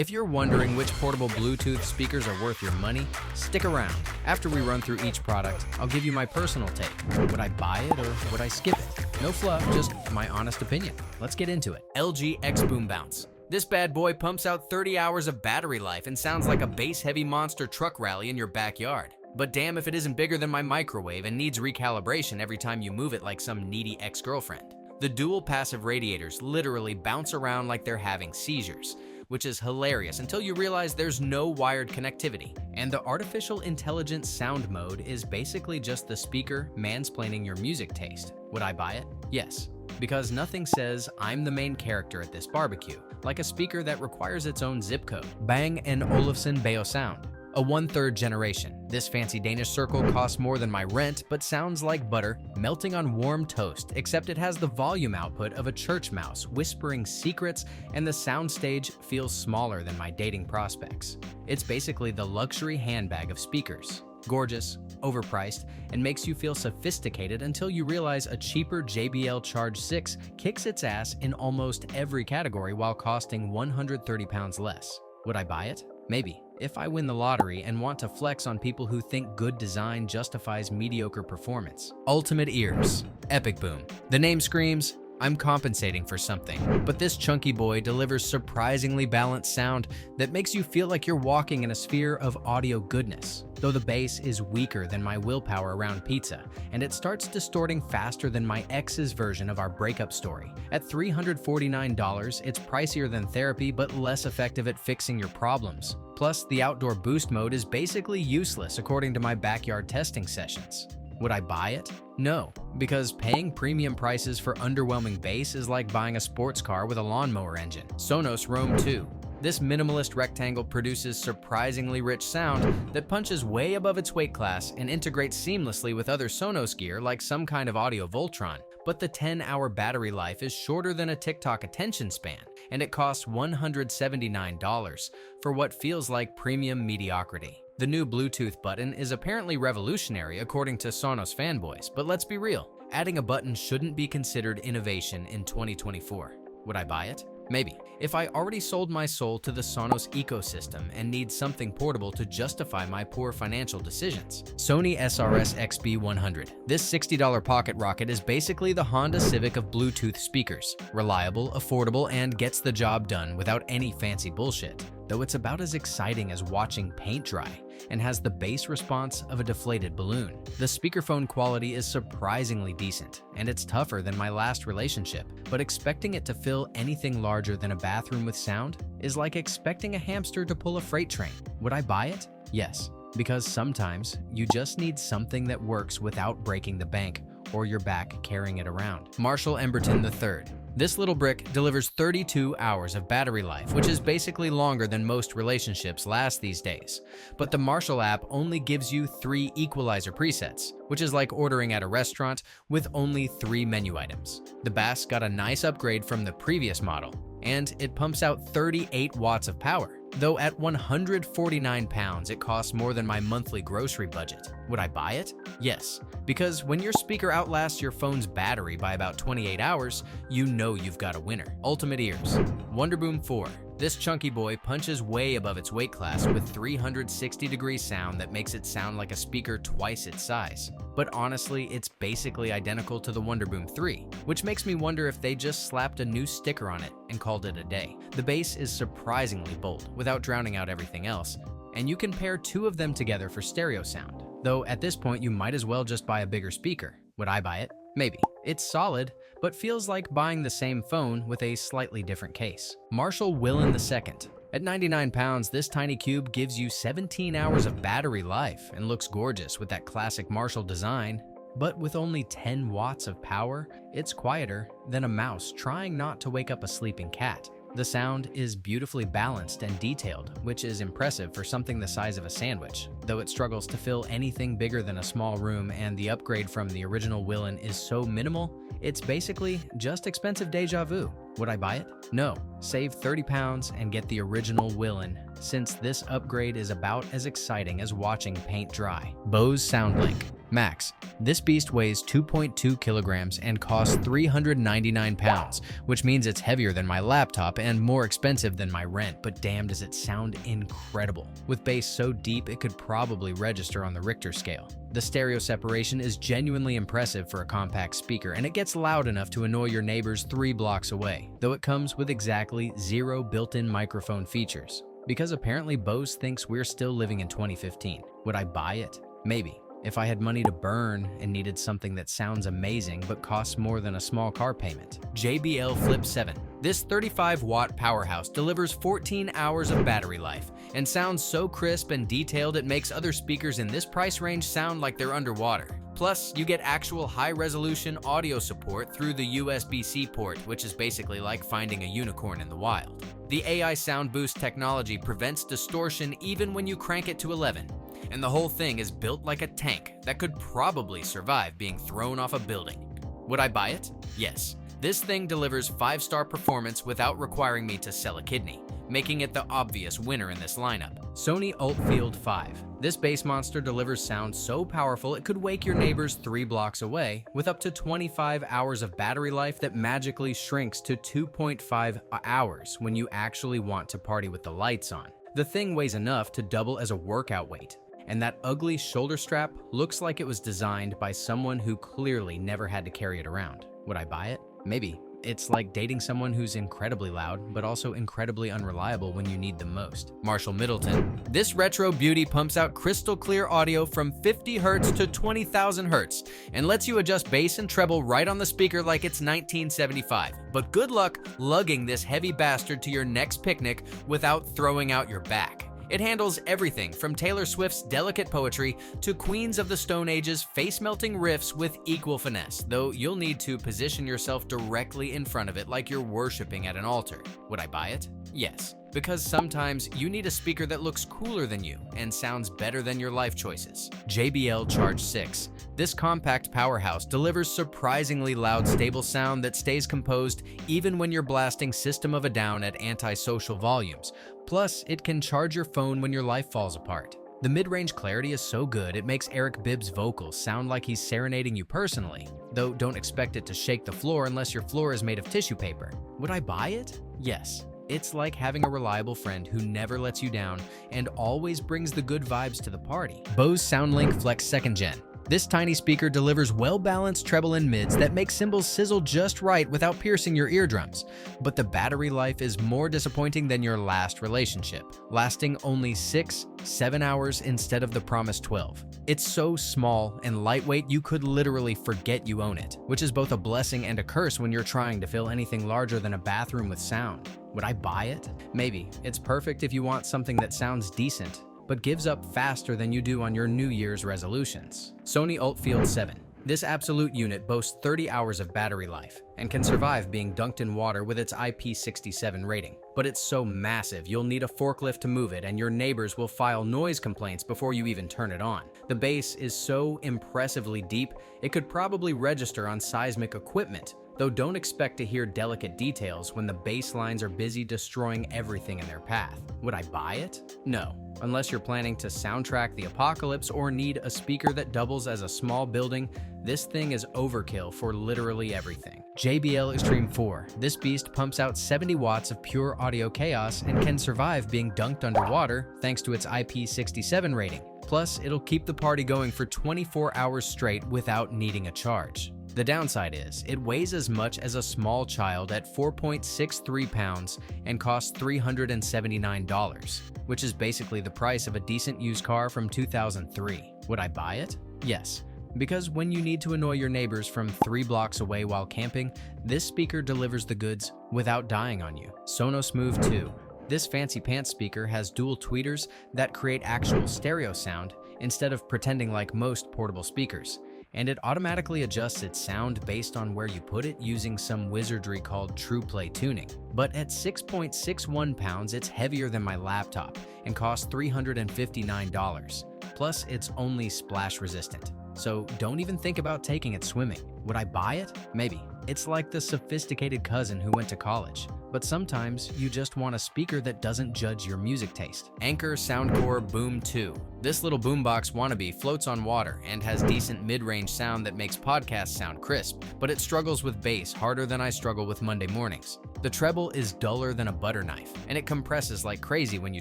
If you're wondering which portable Bluetooth speakers are worth your money, stick around. After we run through each product, I'll give you my personal take. Would I buy it or would I skip it? No fluff, just my honest opinion. Let's get into it. LG XBoom Bounce. This bad boy pumps out 30 hours of battery life and sounds like a bass-heavy monster truck rally in your backyard. But damn if it isn't bigger than my microwave and needs recalibration every time you move it like some needy ex-girlfriend. The dual passive radiators literally bounce around like they're having seizures, which is hilarious until you realize there's no wired connectivity. And the artificial intelligence sound mode is basically just the speaker mansplaining your music taste. Would I buy it? Yes. Because nothing says I'm the main character at this barbecue, like a speaker that requires its own zip code. Bang & Olufsen Beosound. A 1/3 generation. This fancy Danish circle costs more than my rent, but sounds like butter melting on warm toast, except it has the volume output of a church mouse whispering secrets, and the soundstage feels smaller than my dating prospects. It's basically the luxury handbag of speakers. Gorgeous, overpriced, and makes you feel sophisticated until you realize a cheaper JBL Charge 6 kicks its ass in almost every category while costing 130 pounds less. Would I buy it? Maybe, if I win the lottery and want to flex on people who think good design justifies mediocre performance. Ultimate ears. Epicboom. The name screams, I'm compensating for something, but this chunky boy delivers surprisingly balanced sound that makes you feel like you're walking in a sphere of audio goodness. Though the bass is weaker than my willpower around pizza, and it starts distorting faster than my ex's version of our breakup story. At $349, it's pricier than therapy but less effective at fixing your problems. Plus, the outdoor boost mode is basically useless according to my backyard testing sessions. Would I buy it? No, because paying premium prices for underwhelming bass is like buying a sports car with a lawnmower engine. Sonos Roam 2. This minimalist rectangle produces surprisingly rich sound that punches way above its weight class and integrates seamlessly with other Sonos gear like some kind of audio Voltron. But the 10-hour battery life is shorter than a TikTok attention span, and it costs $179 for what feels like premium mediocrity. The new Bluetooth button is apparently revolutionary according to Sonos fanboys, but let's be real, adding a button shouldn't be considered innovation in 2024. Would I buy it? Maybe. If I already sold my soul to the Sonos ecosystem and need something portable to justify my poor financial decisions. Sony SRS XB100. This $60 pocket rocket is basically the Honda Civic of Bluetooth speakers. Reliable, affordable, and gets the job done without any fancy bullshit. Though it's about as exciting as watching paint dry and has the bass response of a deflated balloon. The speakerphone quality is surprisingly decent, and it's tougher than my last relationship, but expecting it to fill anything larger than a bathroom with sound is like expecting a hamster to pull a freight train. Would I buy it? Yes, because sometimes you just need something that works without breaking the bank or your back carrying it around. Marshall Emberton III. This little brick delivers 32 hours of battery life, which is basically longer than most relationships last these days. But the Marshall app only gives you 3 equalizer presets, which is like ordering at a restaurant with only 3 menu items. The bass got a nice upgrade from the previous model, and it pumps out 38 watts of power. Though at 149 pounds, it costs more than my monthly grocery budget. Would I buy it? Yes, because when your speaker outlasts your phone's battery by about 28 hours, you know you've got a winner. Ultimate ears. Wonderboom 4. This chunky boy punches way above its weight class with 360-degree sound that makes it sound like a speaker twice its size. But honestly, it's basically identical to the Wonderboom 3, which makes me wonder if they just slapped a new sticker on it and called it a day. The bass is surprisingly bold without drowning out everything else, and you can pair 2 of them together for stereo sound. Though at this point, you might as well just buy a bigger speaker. Would I buy it? Maybe. It's solid, but feels like buying the same phone with a slightly different case. Marshall Willen II. At 99 pounds, this tiny cube gives you 17 hours of battery life and looks gorgeous with that classic Marshall design. But with only 10 watts of power, it's quieter than a mouse trying not to wake up a sleeping cat. The sound is beautifully balanced and detailed, which is impressive for something the size of a sandwich, though it struggles to fill anything bigger than a small room, and the upgrade from the original Willen is so minimal, it's basically just expensive deja vu. Would I buy it? No. Save 30 pounds and get the original Willen, since this upgrade is about as exciting as watching paint dry. Bose SoundLink. Max. This beast weighs 2.2 kilograms and costs 399 pounds, which means it's heavier than my laptop and more expensive than my rent, but damn does it sound incredible. With bass so deep it could probably register on the Richter scale. The stereo separation is genuinely impressive for a compact speaker, and it gets loud enough to annoy your neighbors 3 blocks away, though it comes with exactly 0 built-in microphone features. Because apparently Bose thinks we're still living in 2015. Would I buy it? Maybe. If I had money to burn and needed something that sounds amazing but costs more than a small car payment. JBL Flip 7. This 35-watt powerhouse delivers 14 hours of battery life and sounds so crisp and detailed it makes other speakers in this price range sound like they're underwater. Plus, you get actual high-resolution audio support through the USB-C port, which is basically like finding a unicorn in the wild. The AI Sound Boost technology prevents distortion even when you crank it to 11. And the whole thing is built like a tank that could probably survive being thrown off a building. Would I buy it? Yes. This thing delivers 5-star performance without requiring me to sell a kidney, making it the obvious winner in this lineup. Sony ULT Field 5. This bass monster delivers sound so powerful it could wake your neighbors 3 blocks away, with up to 25 hours of battery life that magically shrinks to 2.5 hours when you actually want to party with the lights on. The thing weighs enough to double as a workout weight. And that ugly shoulder strap looks like it was designed by someone who clearly never had to carry it around. Would I buy it? Maybe. It's like dating someone who's incredibly loud, but also incredibly unreliable when you need them most. Middleton. This retro beauty pumps out crystal clear audio from 50 Hz to 20,000 Hz and lets you adjust bass and treble right on the speaker like it's 1975. But good luck lugging this heavy bastard to your next picnic without throwing out your back. It handles everything from Taylor Swift's delicate poetry to Queens of the Stone Age's face-melting riffs with equal finesse, though you'll need to position yourself directly in front of it like you're worshipping at an altar. Would I buy it? Yes. Because sometimes you need a speaker that looks cooler than you and sounds better than your life choices. JBL Charge 6. This compact powerhouse delivers surprisingly loud, stable sound that stays composed even when you're blasting System of a Down at antisocial volumes. Plus, it can charge your phone when your life falls apart. The mid-range clarity is so good it makes Eric Bibb's vocals sound like he's serenading you personally, though don't expect it to shake the floor unless your floor is made of tissue paper. Would I buy it? Yes. It's like having a reliable friend who never lets you down and always brings the good vibes to the party. Bose SoundLink Flex 2nd Gen. This tiny speaker delivers well-balanced treble and mids that make cymbals sizzle just right without piercing your eardrums. But the battery life is more disappointing than your last relationship, lasting only 6-7 hours instead of the promised 12. It's so small and lightweight you could literally forget you own it, which is both a blessing and a curse when you're trying to fill anything larger than a bathroom with sound. Would I buy it? Maybe. It's perfect if you want something that sounds decent, but gives up faster than you do on your New Year's resolutions. Sony ULT Field 7. This absolute unit boasts 30 hours of battery life and can survive being dunked in water with its IP67 rating. But it's so massive you'll need a forklift to move it and your neighbors will file noise complaints before you even turn it on. The bass is so impressively deep it could probably register on seismic equipment, though don't expect to hear delicate details when the bass lines are busy destroying everything in their path. Would I buy it? No, unless you're planning to soundtrack the apocalypse or need a speaker that doubles as a small building. This thing is overkill for literally everything. JBL Xtreme 4. This beast pumps out 70 watts of pure audio chaos and can survive being dunked underwater thanks to its IP67 rating. Plus, it'll keep the party going for 24 hours straight without needing a charge. The downside is, it weighs as much as a small child at 4.63 pounds and costs $379, which is basically the price of a decent used car from 2003. Would I buy it? Yes. Because when you need to annoy your neighbors from 3 blocks away while camping, this speaker delivers the goods without dying on you. Sonos Move 2. This fancy pants speaker has dual tweeters that create actual stereo sound instead of pretending like most portable speakers. And it automatically adjusts its sound based on where you put it using some wizardry called True Play tuning. But at 6.61 pounds, it's heavier than my laptop and costs $359. Plus, it's only splash resistant. So don't even think about taking it swimming. Would I buy it? Maybe. It's like the sophisticated cousin who went to college, but sometimes you just want a speaker that doesn't judge your music taste. Anker Soundcore Boom II. This little boombox wannabe floats on water and has decent mid-range sound that makes podcasts sound crisp, but it struggles with bass harder than I struggle with Monday mornings. The treble is duller than a butter knife, and it compresses like crazy when you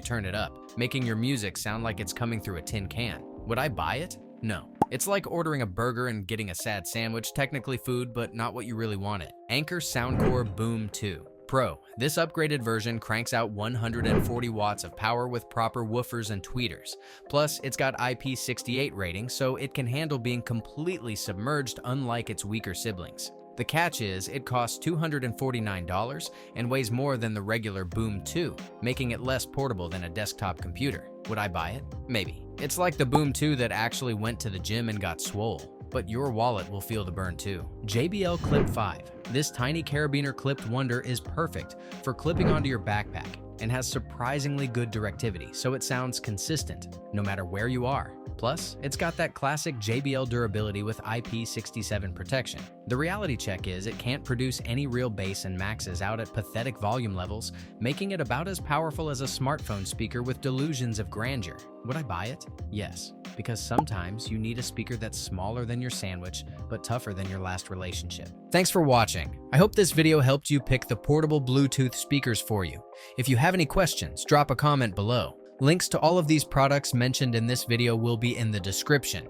turn it up, making your music sound like it's coming through a tin can. Would I buy it? No. It's like ordering a burger and getting a sad sandwich, technically food, but not what you really wanted. Anker Soundcore Boom II Pro. This upgraded version cranks out 140 watts of power with proper woofers and tweeters. Plus, it's got IP68 rating, so it can handle being completely submerged unlike its weaker siblings. The catch is, it costs $249 and weighs more than the regular Boom 2, making it less portable than a desktop computer. Would I buy it? Maybe. It's like the Boom 2 that actually went to the gym and got swole, but your wallet will feel the burn too. JBL Clip 5. This tiny carabiner clipped wonder is perfect for clipping onto your backpack and has surprisingly good directivity, so it sounds consistent no matter where you are. Plus, it's got that classic JBL durability with IP67 protection. The reality check is it can't produce any real bass and maxes out at pathetic volume levels, making it about as powerful as a smartphone speaker with delusions of grandeur. Would I buy it? Yes, because sometimes you need a speaker that's smaller than your sandwich, but tougher than your last relationship. Thanks for watching. I hope this video helped you pick the portable Bluetooth speakers for you. If you have any questions, drop a comment below. Links to all of these products mentioned in this video will be in the description.